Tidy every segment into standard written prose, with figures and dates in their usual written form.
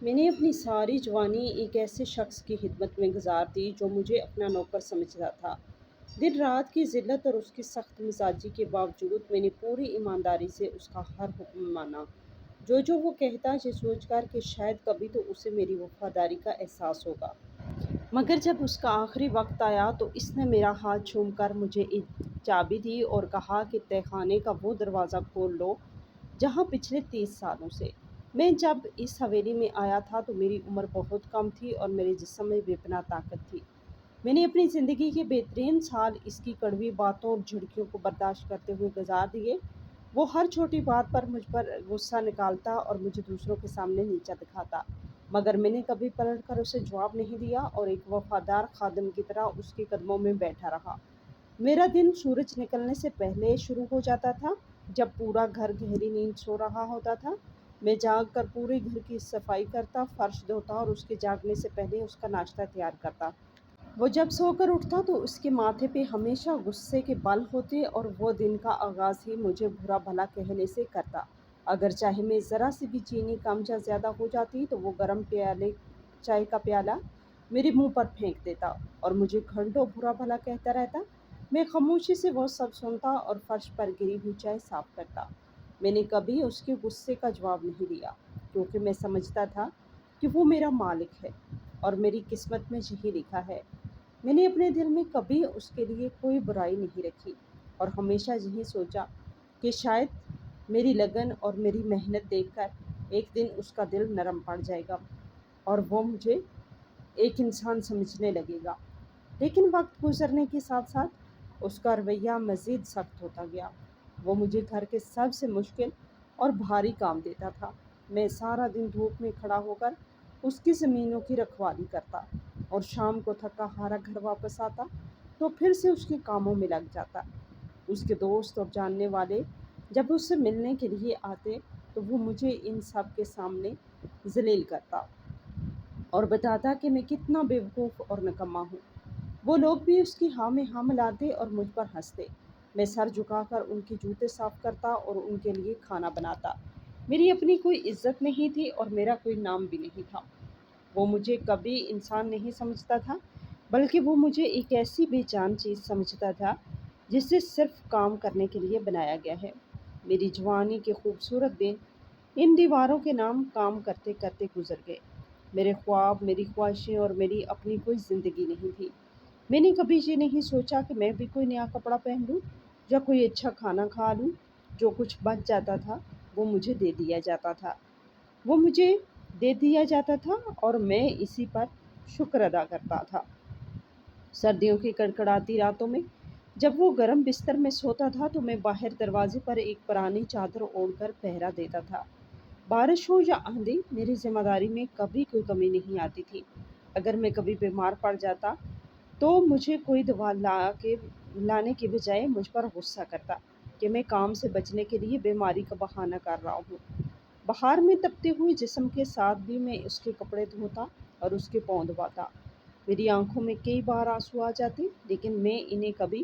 میں نے اپنی ساری جوانی ایک ایسے شخص کی خدمت میں گزار دی جو مجھے اپنا نوکر سمجھتا تھا۔ دن رات کی ذلت اور اس کی سخت مزاجی کے باوجود میں نے پوری ایمانداری سے اس کا ہر حکم مانا۔ جو وہ کہتا، یہ سوچ کر کہ شاید کبھی تو اسے میری وفاداری کا احساس ہوگا۔ مگر جب اس کا آخری وقت آیا تو اس نے میرا ہاتھ چوم کر مجھے ایک چابی دی اور کہا کہ تہ خانے کا وہ دروازہ کھول لو جہاں پچھلے 30 سالوں سے میں جب اس حویلی میں آیا تھا تو میری عمر بہت کم تھی اور میرے جسم میں بے پناہ طاقت تھی۔ میں نے اپنی زندگی کے بہترین سال اس کی کڑوی باتوں اور جھڑکیوں کو برداشت کرتے ہوئے گزار دیے۔ وہ ہر چھوٹی بات پر مجھ پر غصہ نکالتا اور مجھے دوسروں کے سامنے نیچا دکھاتا، مگر میں نے کبھی پلٹ کر اسے جواب نہیں دیا اور ایک وفادار خادم کی طرح اس کے قدموں میں بیٹھا رہا۔ میرا دن سورج نکلنے سے پہلے شروع ہو جاتا تھا۔ جب پورا گھر گہری نیند سو رہا ہوتا تھا، میں جاگ کر پورے گھر کی صفائی کرتا، فرش دھوتا اور اس کے جاگنے سے پہلے اس کا ناشتہ تیار کرتا۔ وہ جب سو کر اٹھتا تو اس کے ماتھے پہ ہمیشہ غصے کے بال ہوتے اور وہ دن کا آغاز ہی مجھے برا بھلا کہنے سے کرتا۔ اگر چاہے میں ذرا سی بھی چینی کم یا زیادہ ہو جاتی تو وہ گرم چائے کا پیالہ میرے منہ پر پھینک دیتا اور مجھے گھنٹوں برا بھلا کہتا رہتا۔ میں خاموشی سے وہ سب سنتا اور فرش پر گری ہوئی چائے صاف کرتا۔ میں نے کبھی اس کے غصے کا جواب نہیں دیا، کیونکہ میں سمجھتا تھا کہ وہ میرا مالک ہے اور میری قسمت میں یہی لکھا ہے۔ میں نے اپنے دل میں کبھی اس کے لیے کوئی برائی نہیں رکھی اور ہمیشہ یہی سوچا کہ شاید میری لگن اور میری محنت دیکھ کر ایک دن اس کا دل نرم پڑ جائے گا اور وہ مجھے ایک انسان سمجھنے لگے گا۔ لیکن وقت گزرنے کے ساتھ ساتھ اس کا رویہ مزید سخت ہوتا گیا۔ وہ مجھے گھر کے سب سے مشکل اور بھاری کام دیتا تھا۔ میں سارا دن دھوپ میں کھڑا ہو کر اس کی زمینوں کی رکھوالی کرتا اور شام کو تھکا ہارا گھر واپس آتا تو پھر سے اس کے کاموں میں لگ جاتا۔ اس کے دوست اور جاننے والے جب اس سے ملنے کے لیے آتے تو وہ مجھے ان سب کے سامنے ذلیل کرتا اور بتاتا کہ میں کتنا بے وقوف اور نکما ہوں۔ وہ لوگ بھی اس کی ہاں میں ہاں ملاتے اور مجھ پر ہنستے۔ میں سر جھکا کر ان کے جوتے صاف کرتا اور ان کے لیے کھانا بناتا۔ میری اپنی کوئی عزت نہیں تھی اور میرا کوئی نام بھی نہیں تھا۔ وہ مجھے کبھی انسان نہیں سمجھتا تھا، بلکہ وہ مجھے ایک ایسی بے جان چیز سمجھتا تھا جسے صرف کام کرنے کے لیے بنایا گیا ہے۔ میری جوانی کے خوبصورت دن ان دیواروں کے نام کام کرتے کرتے گزر گئے۔ میرے خواب، میری خواہشیں اور میری اپنی کوئی زندگی نہیں تھی۔ میں نے کبھی یہ نہیں سوچا کہ میں بھی کوئی نیا کپڑا پہن لوں یا کوئی اچھا کھانا کھا لوں۔ جو کچھ بچ جاتا تھا وہ مجھے دے دیا جاتا تھا اور میں اسی پر شکر ادا کرتا تھا۔ سردیوں کی کڑکڑاتی راتوں میں جب وہ گرم بستر میں سوتا تھا تو میں باہر دروازے پر ایک پرانی چادر اوڑھ کر پہرا دیتا تھا۔ بارش ہو یا آندھی، میری ذمہ داری میں کبھی کوئی کمی نہیں آتی تھی۔ اگر میں کبھی بیمار پڑ جاتا تو مجھے کوئی دوا لانے کے بجائے مجھ پر غصہ کرتا کہ میں کام سے بچنے کے لیے بیماری کا بہانہ کر رہا ہوں۔ بہار میں تپتے ہوئے جسم کے ساتھ بھی میں اس کے کپڑے دھوتا اور اس کے پاؤں دباتا۔ میری آنکھوں میں کئی بار آنسو آ جاتے، لیکن میں انہیں کبھی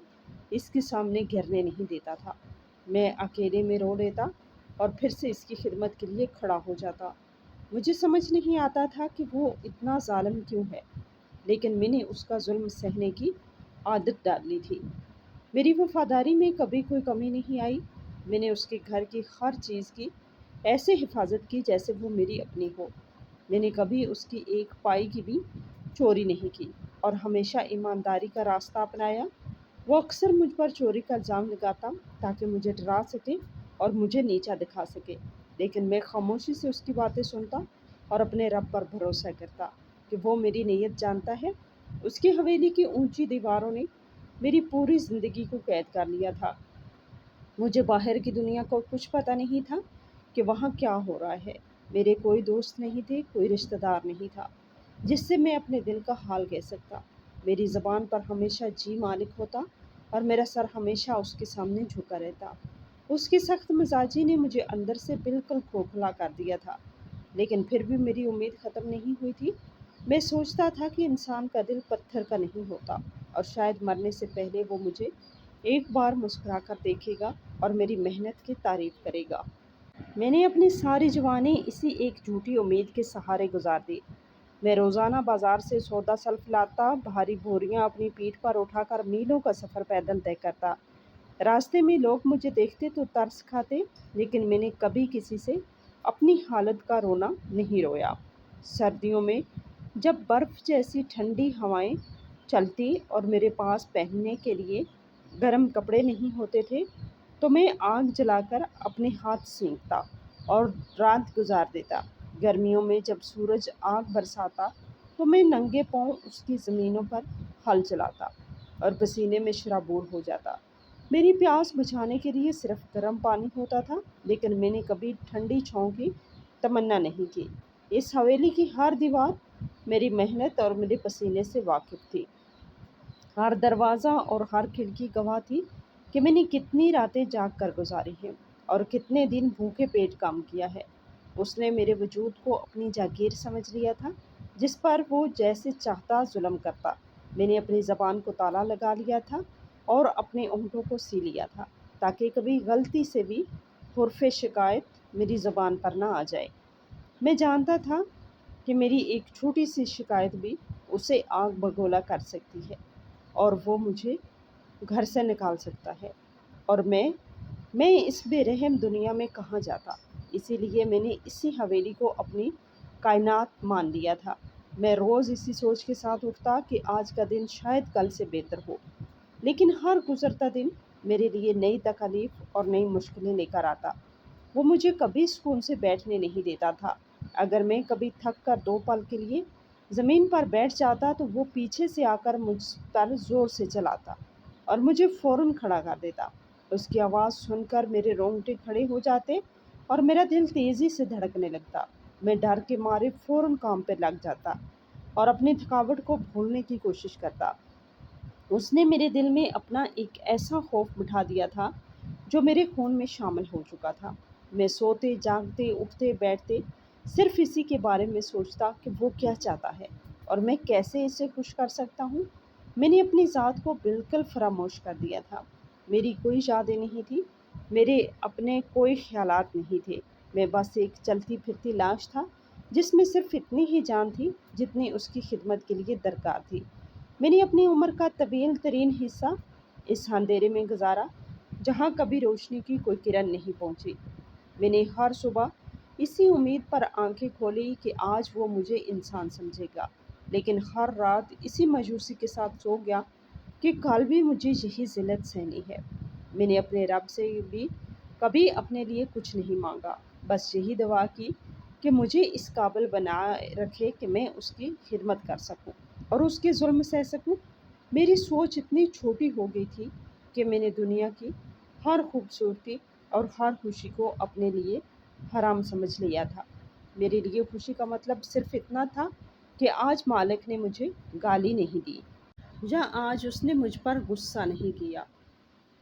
اس کے سامنے گرنے نہیں دیتا تھا۔ میں اکیلے میں رو لیتا اور پھر سے اس کی خدمت کے لیے کھڑا ہو جاتا۔ مجھے سمجھ نہیں آتا تھا کہ وہ اتنا ظالم کیوں ہے، لیکن میں نے اس کا ظلم سہنے کی عادت ڈال لی تھی۔ میری وفاداری میں کبھی کوئی کمی نہیں آئی۔ میں نے اس کے گھر کی ہر چیز کی ایسے حفاظت کی جیسے وہ میری اپنی ہو۔ میں نے کبھی اس کی ایک پائی کی بھی چوری نہیں کی اور ہمیشہ ایمانداری کا راستہ اپنایا۔ وہ اکثر مجھ پر چوری کا الزام لگاتا تاکہ مجھے ڈرا سکے اور مجھے نیچا دکھا سکے، لیکن میں خاموشی سے اس کی باتیں سنتا اور اپنے رب پر بھروسہ کرتا کہ وہ میری نیت جانتا ہے۔ اس کی حویلی کی اونچی دیواروں نے میری پوری زندگی کو قید کر لیا تھا۔ مجھے باہر کی دنیا کو کچھ پتہ نہیں تھا کہ وہاں کیا ہو رہا ہے۔ میرے کوئی دوست نہیں تھے، کوئی رشتہ دار نہیں تھا جس سے میں اپنے دل کا حال کہہ سکتا۔ میری زبان پر ہمیشہ جی مالک ہوتا اور میرا سر ہمیشہ اس کے سامنے جھکا رہتا۔ اس کی سخت مزاجی نے مجھے اندر سے بالکل کھوکھلا کر دیا تھا، لیکن پھر بھی میری امید ختم نہیں ہوئی تھی۔ میں سوچتا تھا کہ انسان کا دل پتھر کا نہیں ہوتا اور شاید مرنے سے پہلے وہ مجھے ایک بار مسکرا کر دیکھے گا اور میری محنت کی تعریف کرے گا۔ میں نے اپنی ساری جوانی اسی ایک جھوٹی امید کے سہارے گزار دی۔ میں روزانہ بازار سے سودا سلف لاتا، بھاری بوریاں اپنی پیٹھ پر اٹھا کر میلوں کا سفر پیدل طے کرتا۔ راستے میں لوگ مجھے دیکھتے تو ترس کھاتے، لیکن میں نے کبھی کسی سے اپنی حالت کا رونا نہیں رویا۔ سردیوں میں جب برف جیسی ٹھنڈی ہوائیں چلتی اور میرے پاس پہننے کے لیے گرم کپڑے نہیں ہوتے تھے، تو میں آگ جلا کر اپنے ہاتھ سینکتا اور رات گزار دیتا۔ گرمیوں میں جب سورج آگ برساتا تو میں ننگے پاؤں اس کی زمینوں پر ہل چلاتا اور پسینے میں شرابور ہو جاتا۔ میری پیاس بجھانے کے لیے صرف گرم پانی ہوتا تھا، لیکن میں نے کبھی ٹھنڈی چھاؤں کی تمنا نہیں کی۔ اس حویلی کی ہر دیوار میری محنت اور میرے پسینے سے واقف تھی۔ ہر دروازہ اور ہر کھڑکی گواہ تھی کہ میں نے کتنی راتیں جاگ کر گزاری ہیں اور کتنے دن بھوکے پیٹ کام کیا ہے۔ اس نے میرے وجود کو اپنی جاگیر سمجھ لیا تھا، جس پر وہ جیسے چاہتا ظلم کرتا۔ میں نے اپنی زبان کو تالا لگا لیا تھا اور اپنے ہونٹوں کو سی لیا تھا، تاکہ کبھی غلطی سے بھی حرف شکایت میری زبان پر نہ آ جائے۔ میں جانتا تھا کہ میری ایک چھوٹی سی شکایت بھی اسے آگ بگولا کر سکتی ہے اور وہ مجھے گھر سے نکال سکتا ہے، اور میں اس بے رحم دنیا میں کہاں جاتا؟ اسی لیے میں نے اسی حویلی کو اپنی کائنات مان لیا تھا۔ میں روز اسی سوچ کے ساتھ اٹھتا کہ آج کا دن شاید کل سے بہتر ہو، لیکن ہر گزرتا دن میرے لیے نئی تکالیف اور نئی مشکلیں لے کر آتا۔ وہ مجھے کبھی سکون سے بیٹھنے نہیں دیتا تھا۔ اگر میں کبھی تھک کر 2 پل کے لیے زمین پر بیٹھ جاتا تو وہ پیچھے سے آ کر مجھ پر زور سے چلاتا اور مجھے فوراً کھڑا کر دیتا۔ اس کی آواز سن کر میرے رونگٹے کھڑے ہو جاتے اور میرا دل تیزی سے دھڑکنے لگتا۔ میں ڈر کے مارے فوراً کام پہ لگ جاتا اور اپنی تھکاوٹ کو بھولنے کی کوشش کرتا۔ اس نے میرے دل میں اپنا ایک ایسا خوف بٹھا دیا تھا جو میرے خون میں شامل ہو چکا تھا۔ میں سوتے، جاگتے، اٹھتے، بیٹھتے صرف اسی کے بارے میں سوچتا کہ وہ کیا چاہتا ہے اور میں کیسے اسے خوش کر سکتا ہوں۔ میں نے اپنی ذات کو بالکل فراموش کر دیا تھا۔ میری کوئی یادیں نہیں تھی، میرے اپنے کوئی خیالات نہیں تھے۔ میں بس ایک چلتی پھرتی لاش تھا، جس میں صرف اتنی ہی جان تھی جتنی اس کی خدمت کے لیے درکار تھی۔ میں نے اپنی عمر کا طویل ترین حصہ اس اندھیرے میں گزارا، جہاں کبھی روشنی کی کوئی کرن نہیں پہنچی۔ میں نے ہر صبح اسی امید پر آنکھیں کھولی کہ آج وہ مجھے انسان سمجھے گا، لیکن ہر رات اسی مایوسی کے ساتھ سو گیا کہ کل بھی مجھے یہی ذلت سہنی ہے۔ میں نے اپنے رب سے بھی کبھی اپنے لیے کچھ نہیں مانگا، بس یہی دعا کی کہ مجھے اس قابل بنا رکھے کہ میں اس کی خدمت کر سکوں اور اس کے ظلم سہ سکوں۔ میری سوچ اتنی چھوٹی ہو گئی تھی کہ میں نے دنیا کی ہر خوبصورتی اور ہر خوشی کو اپنے لیے حرام سمجھ لیا تھا۔ میرے لیے خوشی کا مطلب صرف اتنا تھا کہ آج مالک نے مجھے گالی نہیں دی یا آج اس نے مجھ پر غصہ نہیں کیا۔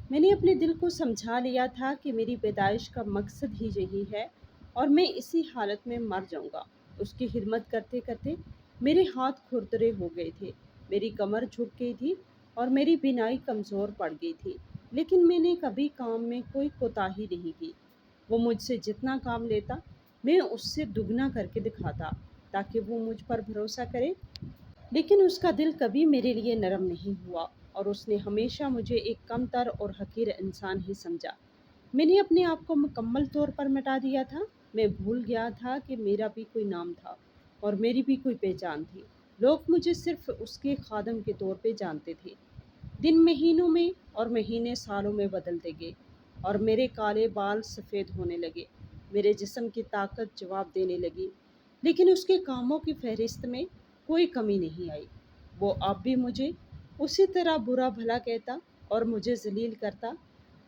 میں نے اپنے دل کو سمجھا لیا تھا کہ میری پیدائش کا مقصد ہی یہی ہے اور میں اسی حالت میں مر جاؤں گا۔ اس کی خدمت کرتے کرتے میرے ہاتھ کھردرے ہو گئے تھے، میری کمر جھک گئی تھی اور میری بینائی کمزور پڑ گئی تھی، لیکن میں نے کبھی کام میں کوئی کوتاہی نہیں کی۔ وہ مجھ سے جتنا کام لیتا، میں اس سے دگنا کر کے دکھاتا تاکہ وہ مجھ پر بھروسہ کرے، لیکن اس کا دل کبھی میرے لیے نرم نہیں ہوا اور اس نے ہمیشہ مجھے ایک کم تر اور حقیر انسان ہی سمجھا۔ میں نے اپنے آپ کو مکمل طور پر مٹا دیا تھا۔ میں بھول گیا تھا کہ میرا بھی کوئی نام تھا اور میری بھی کوئی پہچان تھی۔ لوگ مجھے صرف اس کے خادم کے طور پہ جانتے تھے۔ دن مہینوں میں اور مہینے سالوں میں بدلتے گئے اور میرے کالے بال سفید ہونے لگے، میرے جسم کی طاقت جواب دینے لگی، لیکن اس کے کاموں کی فہرست میں کوئی کمی نہیں آئی۔ وہ اب بھی مجھے اسی طرح برا بھلا کہتا اور مجھے ذلیل کرتا۔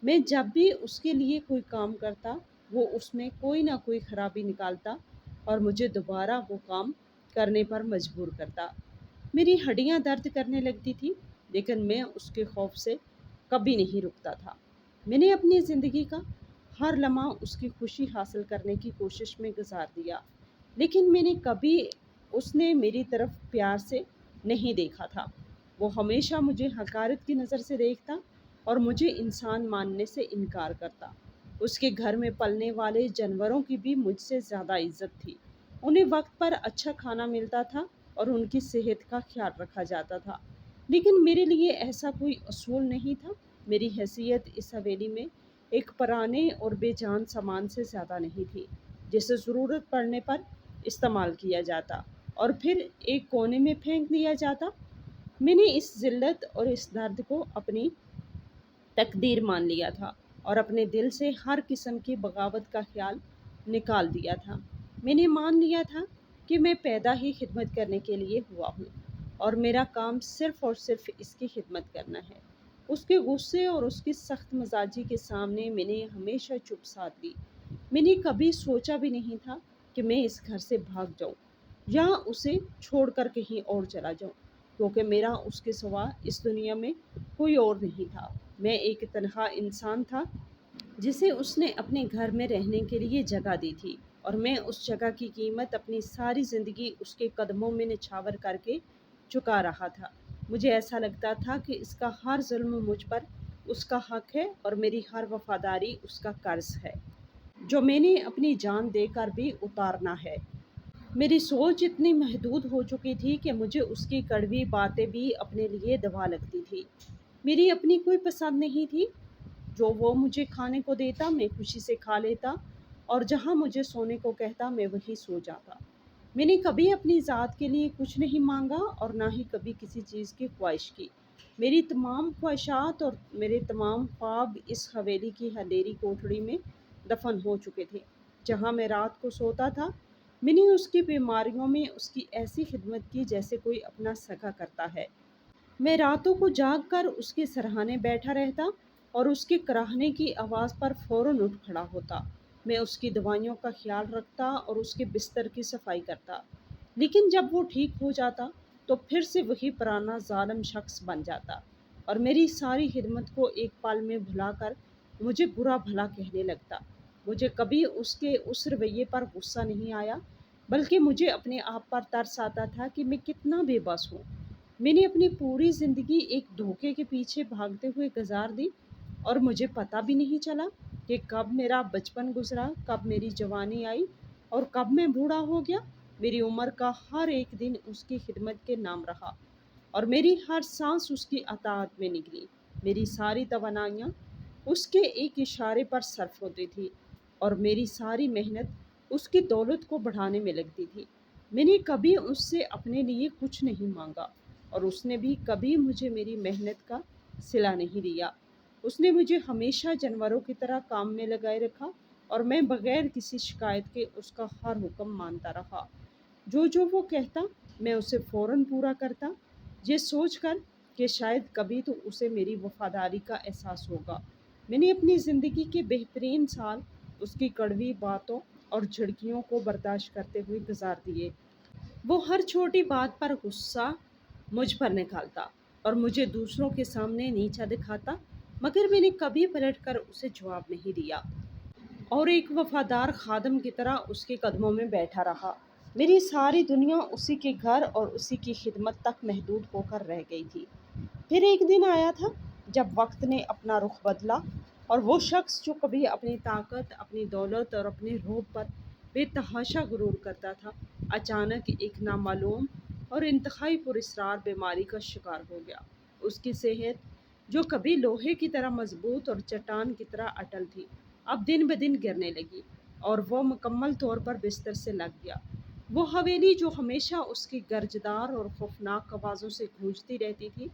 میں جب بھی اس کے لیے کوئی کام کرتا، وہ اس میں کوئی نہ کوئی خرابی نکالتا اور مجھے دوبارہ وہ کام کرنے پر مجبور کرتا۔ میری ہڈیاں درد کرنے لگتی تھی، لیکن میں اس کے خوف سے کبھی نہیں رکتا تھا۔ میں نے اپنی زندگی کا ہر لمحہ اس کی خوشی حاصل کرنے کی کوشش میں گزار دیا، لیکن میں نے کبھی اس نے میری طرف پیار سے نہیں دیکھا تھا۔ وہ ہمیشہ مجھے حقارت کی نظر سے دیکھتا اور مجھے انسان ماننے سے انکار کرتا۔ اس کے گھر میں پلنے والے جانوروں کی بھی مجھ سے زیادہ عزت تھی۔ انہیں وقت پر اچھا کھانا ملتا تھا اور ان کی صحت کا خیال رکھا جاتا تھا۔ لیکن میرے لیے ایسا کوئی اصول نہیں تھا۔ میری حیثیت اس حویلی میں ایک پرانے اور بے جان سامان سے زیادہ نہیں تھی، جسے ضرورت پڑنے پر استعمال کیا جاتا اور پھر ایک کونے میں پھینک دیا جاتا۔ میں نے اس ذلت اور اس درد کو اپنی تقدیر مان لیا تھا اور اپنے دل سے ہر قسم کی بغاوت کا خیال نکال دیا تھا۔ میں نے مان لیا تھا کہ میں پیدا ہی خدمت کرنے کے لیے ہوا ہوں اور میرا کام صرف اور صرف اس کی خدمت کرنا ہے۔ اس کے غصے اور اس کی سخت مزاجی کے سامنے میں نے ہمیشہ چپ سادھ لی۔ میں نے کبھی سوچا بھی نہیں تھا کہ میں اس گھر سے بھاگ جاؤں یا اسے چھوڑ کر کہیں اور چلا جاؤں، کیونکہ میرا اس کے سوا اس دنیا میں کوئی اور نہیں تھا۔ میں ایک تنہا انسان تھا جسے اس نے اپنے گھر میں رہنے کے لیے جگہ دی تھی، اور میں اس جگہ کی قیمت اپنی ساری زندگی اس کے قدموں میں نچھاور کر کے چکا رہا تھا۔ مجھے ایسا لگتا تھا کہ اس کا ہر ظلم مجھ پر اس کا حق ہے اور میری ہر وفاداری اس کا قرض ہے، جو میں نے اپنی جان دے کر بھی اتارنا ہے۔ میری سوچ اتنی محدود ہو چکی تھی کہ مجھے اس کی کڑوی باتیں بھی اپنے لیے دوا لگتی تھی۔ میری اپنی کوئی پسند نہیں تھی۔ جو وہ مجھے کھانے کو دیتا میں خوشی سے کھا لیتا، اور جہاں مجھے سونے کو کہتا میں وہیں سو جاتا۔ میں نے کبھی اپنی ذات کے لیے کچھ نہیں مانگا اور نہ ہی کبھی کسی چیز کی خواہش کی۔ میری تمام خواہشات اور میرے تمام خواب اس حویلی کی اندھیری کوٹھڑی میں دفن ہو چکے تھے، جہاں میں رات کو سوتا تھا۔ میں نے اس کی بیماریوں میں اس کی ایسی خدمت کی جیسے کوئی اپنا سگا کرتا ہے۔ میں راتوں کو جاگ کر اس کے سرہانے بیٹھا رہتا اور اس کے کراہنے کی آواز پر فوراً اٹھ کھڑا ہوتا۔ میں اس کی دوائیوں کا خیال رکھتا اور اس کے بستر کی صفائی کرتا، لیکن جب وہ ٹھیک ہو جاتا تو پھر سے وہی پرانا ظالم شخص بن جاتا اور میری ساری خدمت کو ایک پل میں بھلا کر مجھے برا بھلا کہنے لگتا۔ مجھے کبھی اس کے اس رویے پر غصہ نہیں آیا، بلکہ مجھے اپنے آپ پر ترس آتا تھا کہ میں کتنا بے بس ہوں۔ میں نے اپنی پوری زندگی ایک دھوکے کے پیچھے بھاگتے ہوئے گزار دی، اور مجھے پتہ بھی نہیں چلا کہ کب میرا بچپن گزرا، کب میری جوانی آئی اور کب میں بوڑھا ہو گیا۔ میری عمر کا ہر ایک دن اس کی خدمت کے نام رہا اور میری ہر سانس اس کی اطاعت میں نکلی۔ میری ساری توانائیاں اس کے ایک اشارے پر صرف ہوتی تھی اور میری ساری محنت اس کی دولت کو بڑھانے میں لگتی تھی۔ میں نے کبھی اس سے اپنے لیے کچھ نہیں مانگا اور اس نے بھی کبھی مجھے میری محنت کا صلہ نہیں دیا۔ اس نے مجھے ہمیشہ جانوروں کی طرح کام میں لگائے رکھا اور میں بغیر کسی شکایت کے اس کا ہر حکم مانتا رہا۔ جو وہ کہتا میں اسے فوراً پورا کرتا، یہ سوچ کر کہ شاید کبھی تو اسے میری وفاداری کا احساس ہوگا۔ میں نے اپنی زندگی کے بہترین سال اس کی کڑوی باتوں اور جھڑکیوں کو برداشت کرتے ہوئے گزار دیے۔ وہ ہر چھوٹی بات پر غصہ مجھ پر نکالتا اور مجھے دوسروں کے سامنے نیچا دکھاتا، مگر میں نے کبھی پلٹ کر اسے جواب نہیں دیا اور ایک وفادار خادم کی طرح اس کے قدموں میں بیٹھا رہا۔ میری ساری دنیا اسی کے گھر اور اسی کی خدمت تک محدود ہو کر رہ گئی تھی۔ پھر ایک دن آیا تھا جب وقت نے اپنا رخ بدلا، اور وہ شخص جو کبھی اپنی طاقت، اپنی دولت اور اپنے رعب پر بے تحاشا غرور کرتا تھا، اچانک ایک نامعلوم اور انتہائی پراسرار بیماری کا شکار ہو گیا۔ اس کی صحت، جو کبھی لوہے کی طرح مضبوط اور چٹان کی طرح اٹل تھی، اب دن بدن گرنے لگی اور وہ مکمل طور پر بستر سے لگ گیا۔ وہ حویلی جو ہمیشہ اس کی گرجدار اور خوفناک آوازوں سے گونجتی رہتی تھی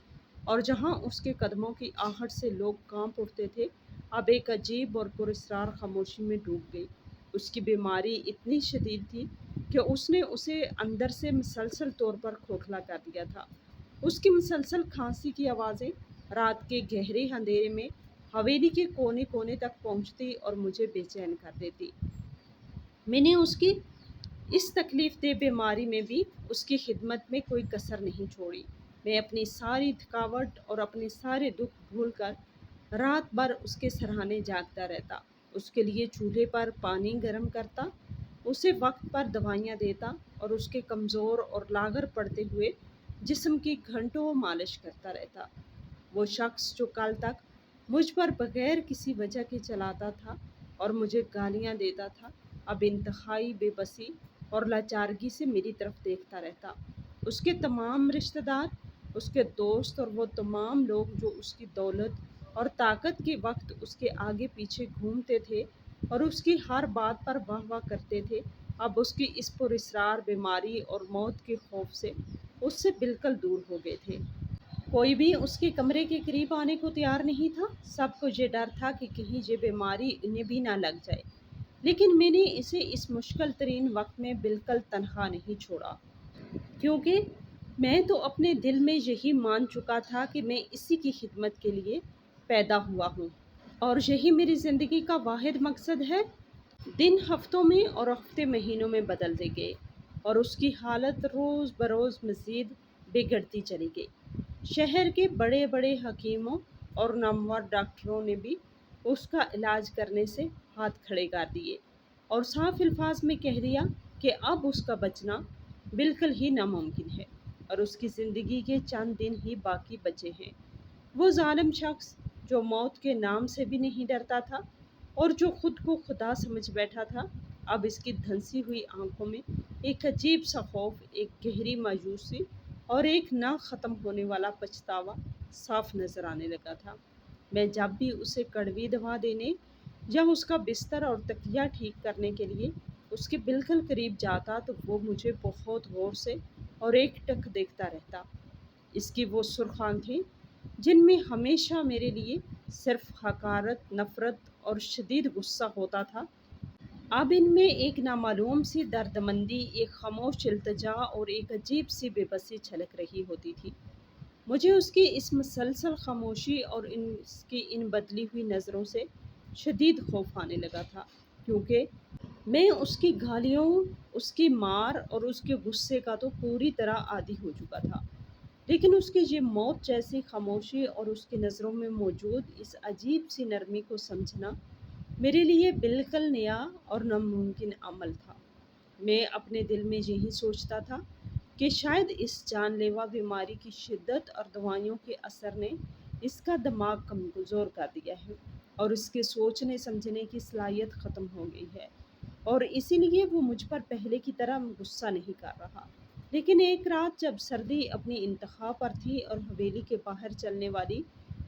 اور جہاں اس کے قدموں کی آہٹ سے لوگ کانپ اٹھتے تھے، اب ایک عجیب اور پراسرار خاموشی میں ڈوب گئی۔ اس کی بیماری اتنی شدید تھی کہ اس نے اسے اندر سے مسلسل طور پر کھوکھلا کر دیا تھا۔ اس کی مسلسل کھانسی کی آوازیں رات کے گہرے اندھیرے میں حویلی کے کونے کونے تک پہنچتی اور مجھے بے چین کر دیتی۔ میں نے اس کی اس تکلیف دہ بیماری میں بھی اس کی خدمت میں کوئی کسر نہیں چھوڑی۔ میں اپنی ساری تھکاوٹ اور اپنے سارے دکھ بھول کر رات بھر اس کے سرہانے جاگتا رہتا، اس کے لیے چولہے پر پانی گرم کرتا، اسے وقت پر دوائیاں دیتا اور اس کے کمزور اور لاغر پڑتے ہوئے جسم کی گھنٹوں مالش کرتا رہتا۔ وہ شخص جو کل تک مجھ پر بغیر کسی وجہ کے چلاتا تھا، اور مجھے گالیاں دیتا تھا، اب انتہائی بے بسی اور لاچارگی سے میری طرف دیکھتا رہتا۔ اس کے تمام رشتہ دار، اس کے دوست اور وہ تمام لوگ جو اس کی دولت اور طاقت کے وقت اس کے آگے پیچھے گھومتے تھے اور اس کی ہر بات پر واہ واہ کرتے تھے، اب اس کی اس پراسرار بیماری اور موت کے خوف سے اس سے بالکل دور ہو گئے تھے۔ کوئی بھی اس کے کمرے کے قریب آنے کو تیار نہیں تھا۔ سب کو یہ ڈر تھا کہ کہیں یہ بیماری انہیں بھی نہ لگ جائے۔ لیکن میں نے اسے اس مشکل ترین وقت میں بالکل تنہا نہیں چھوڑا، کیونکہ میں تو اپنے دل میں یہی مان چکا تھا کہ میں اسی کی خدمت کے لیے پیدا ہوا ہوں اور یہی میری زندگی کا واحد مقصد ہے۔ دن ہفتوں میں اور ہفتے مہینوں میں بدلتے گئے اور اس کی حالت روز بروز مزید بگڑتی چلی گئی۔ شہر کے بڑے بڑے حکیموں اور نامور ڈاکٹروں نے بھی اس کا علاج کرنے سے ہاتھ کھڑے کر دیے اور صاف الفاظ میں کہہ دیا کہ اب اس کا بچنا بالکل ہی ناممکن ہے اور اس کی زندگی کے چند دن ہی باقی بچے ہیں۔ وہ ظالم شخص جو موت کے نام سے بھی نہیں ڈرتا تھا اور جو خود کو خدا سمجھ بیٹھا تھا، اب اس کی دھنسی ہوئی آنکھوں میں ایک عجیب سا خوف، ایک گہری مایوسی اور ایک نہ ختم ہونے والا پچھتاوا صاف نظر آنے لگا تھا۔ میں جب بھی اسے کڑوی دوا دینے یا اس کا بستر اور تکیہ ٹھیک کرنے کے لیے اس کے بالکل قریب جاتا تو وہ مجھے بہت غور سے اور ایک ٹک دیکھتا رہتا۔ اس کی وہ سرخ آنکھیں جن میں ہمیشہ میرے لیے صرف حقارت، نفرت اور شدید غصہ ہوتا تھا، اب ان میں ایک نامعلوم سی دردمندی، ایک خاموش التجا اور ایک عجیب سی بے بسی چھلک رہی ہوتی تھی۔ مجھے اس کی اس مسلسل خاموشی اور اس کی ان بدلی ہوئی نظروں سے شدید خوف آنے لگا تھا، کیونکہ میں اس کی گالیوں، اس کی مار اور اس کے غصے کا تو پوری طرح عادی ہو چکا تھا۔ لیکن اس کی یہ موت جیسی خاموشی اور اس کی نظروں میں موجود اس عجیب سی نرمی کو سمجھنا میرے لیے بالکل نیا اور ناممکن عمل تھا۔ میں اپنے دل میں یہی سوچتا تھا کہ شاید اس جان لیوا بیماری کی شدت اور دوائیوں کے اثر نے اس کا دماغ کمزور کر دیا ہے اور اس کے سوچنے سمجھنے کی صلاحیت ختم ہو گئی ہے، اور اسی لیے وہ مجھ پر پہلے کی طرح غصہ نہیں کر رہا۔ لیکن ایک رات جب سردی اپنی انتہا پر تھی اور حویلی کے باہر چلنے والی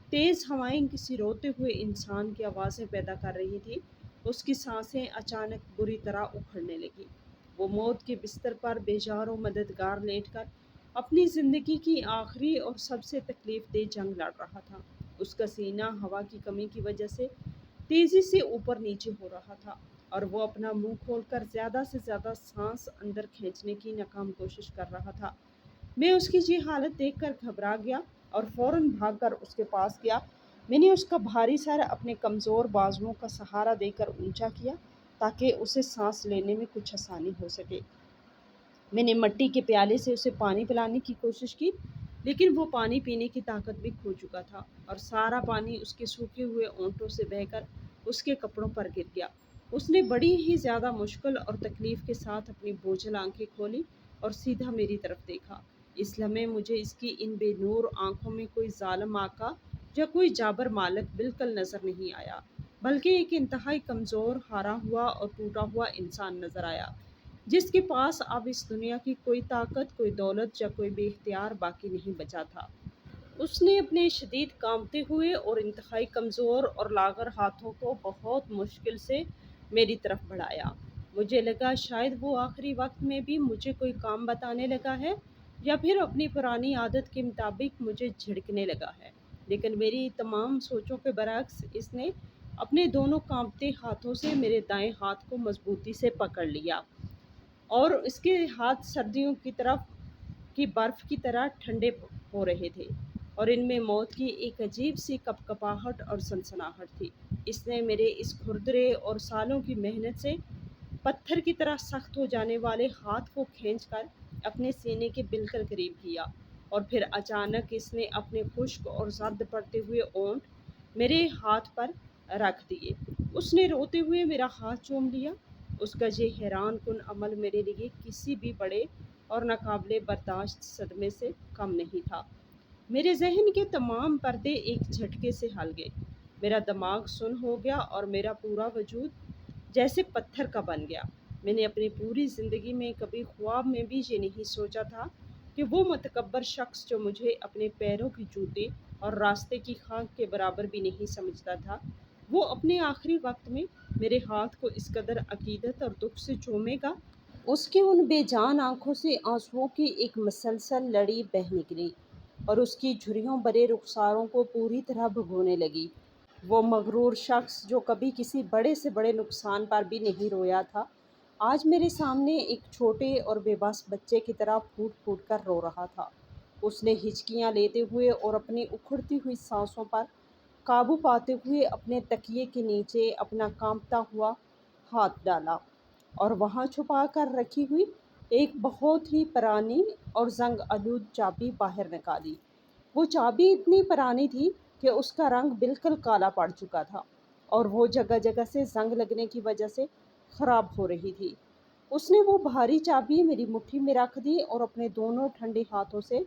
تیز ہوائیں کسی روتے ہوئے انسان کی آوازیں پیدا کر رہی تھی، اس کی سانسیں اچانک بری طرح اکھڑنے لگی۔ وہ موت کے بستر پر بے جان و مددگار لیٹ کر اپنی زندگی کی آخری اور سب سے تکلیف دہ جنگ لڑ رہا تھا۔ اس کا سینہ ہوا کی کمی کی وجہ سے تیزی سے اوپر نیچے ہو رہا تھا اور وہ اپنا منہ کھول کر زیادہ سے زیادہ سانس اندر کھینچنے کی ناکام کوشش کر رہا تھا۔ میں اس کی یہ حالت دیکھ کر گھبرا گیا اور فوراً بھاگ کر اس کے پاس گیا۔ میں نے اس کا بھاری سر اپنے کمزور بازوؤں کا سہارا دے کر اونچا کیا تاکہ اسے سانس لینے میں کچھ آسانی ہو سکے۔ میں نے مٹی کے پیالے سے اسے پانی پلانے کی کوشش کی، لیکن وہ پانی پینے کی طاقت بھی کھو چکا تھا اور سارا پانی اس کے سوکھے ہوئے ہونٹوں سے بہہ کر اس کے کپڑوں پر گر گیا۔ اس نے بڑی ہی زیادہ مشکل اور تکلیف کے ساتھ اپنی بوجھل آنکھیں کھولی اور سیدھا میری طرف دیکھا۔ اس لمحے مجھے اس کی ان بے نور آنکھوں میں کوئی ظالم آقا یا کوئی جابر مالک بالکل نظر نہیں آیا، بلکہ ایک انتہائی کمزور، ہارا ہوا اور ٹوٹا ہوا انسان نظر آیا، جس کے پاس اب اس دنیا کی کوئی طاقت، کوئی دولت یا کوئی بے اختیار باقی نہیں بچا تھا۔ اس نے اپنے شدید کانپتے ہوئے اور انتہائی کمزور اور لاغر ہاتھوں کو بہت مشکل سے میری طرف بڑھایا۔ مجھے لگا شاید وہ آخری وقت میں بھی مجھے کوئی کام بتانے لگا ہے یا پھر اپنی پرانی عادت کے مطابق مجھے جھڑکنے لگا ہے، لیکن میری تمام سوچوں کے برعکس اس نے اپنے دونوں کانپتے ہاتھوں سے میرے دائیں ہاتھ کو مضبوطی سے پکڑ لیا اور اس کے ہاتھ سردیوں کی طرف کی برف کی طرح ٹھنڈے ہو رہے تھے اور ان میں موت کی ایک عجیب سی کپکپاہٹ اور سنسناہٹ تھی۔ اس نے میرے اس کھردرے اور سالوں کی محنت سے پتھر کی طرح سخت ہو جانے والے ہاتھ کو کھینچ کر اپنے سینے کے بالکل قریب کیا اور پھر اچانک اس نے اپنے خشک اور زرد پڑتے ہوئے ہونٹ میرے ہاتھ پر رکھ دیے۔ اس نے روتے ہوئے میرا ہاتھ چوم لیا۔ اس کا یہ حیران کن عمل میرے لیے کسی بھی بڑے اور ناقابل برداشت صدمے سے کم نہیں تھا۔ میرے ذہن کے تمام پردے ایک جھٹکے سے ہل گئے۔ میرا دماغ سن ہو گیا اور میرا پورا وجود جیسے پتھر کا بن گیا۔ میں نے اپنی پوری زندگی میں کبھی خواب میں بھی یہ نہیں سوچا تھا کہ وہ متکبر شخص جو مجھے اپنے پیروں کی جوتے اور راستے کی خاک کے برابر بھی نہیں سمجھتا تھا، وہ اپنے آخری وقت میں میرے ہاتھ کو اس قدر عقیدت اور دکھ سے چومے گا۔ اس کی ان بے جان آنکھوں سے آنسوؤں کی ایک مسلسل لڑی بہہ نکلی اور اس کی جھریوں برے رخساروں کو پوری طرح بھگونے لگی۔ وہ مغرور شخص جو کبھی کسی بڑے سے بڑے نقصان پر بھی نہیں رویا تھا، آج میرے سامنے ایک چھوٹے اور بے بس بچے کی طرح پھوٹ پھوٹ کر رو رہا تھا۔ اس نے ہچکیاں لیتے ہوئے اور اپنی اکھڑتی ہوئی سانسوں پر قابو پاتے ہوئے اپنے تکیے کے نیچے اپنا کانپتا ہوا ہاتھ ڈالا اور وہاں چھپا کر رکھی ہوئی ایک بہت ہی پرانی اور زنگ آلود چابی باہر نکالی۔ وہ چابی اتنی پرانی تھی کہ اس کا رنگ بالکل کالا پڑ چکا تھا اور وہ جگہ جگہ سے زنگ لگنے کی وجہ سے خراب ہو رہی تھی۔ اس نے وہ بھاری چابی میری مٹھی میں رکھ دی اور اپنے دونوں ٹھنڈے ہاتھوں سے